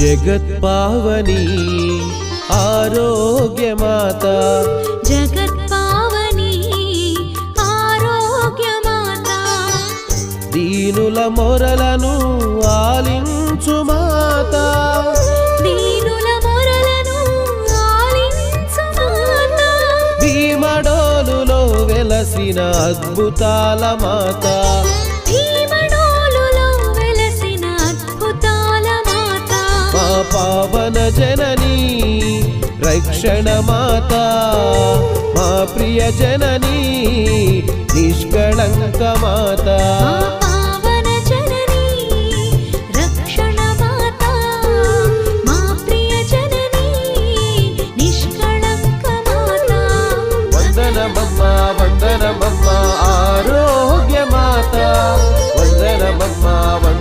జగత్పావని ఆరోగ్యమాతా జగత్పావని ఆరోగ్యమాతా దీనుల మొరలను ఆలించు మాతా దీనుల మొరలను ఆలించు మాతా భీమడోలులో వెలసిన అద్భుతాల మాతా భీమడోలులో వెలసిన అద్భుతాల మాతా మా పావన జననీ రక్షణ మాతా మా ప్రియ జననీ నిష్కళంక మాతా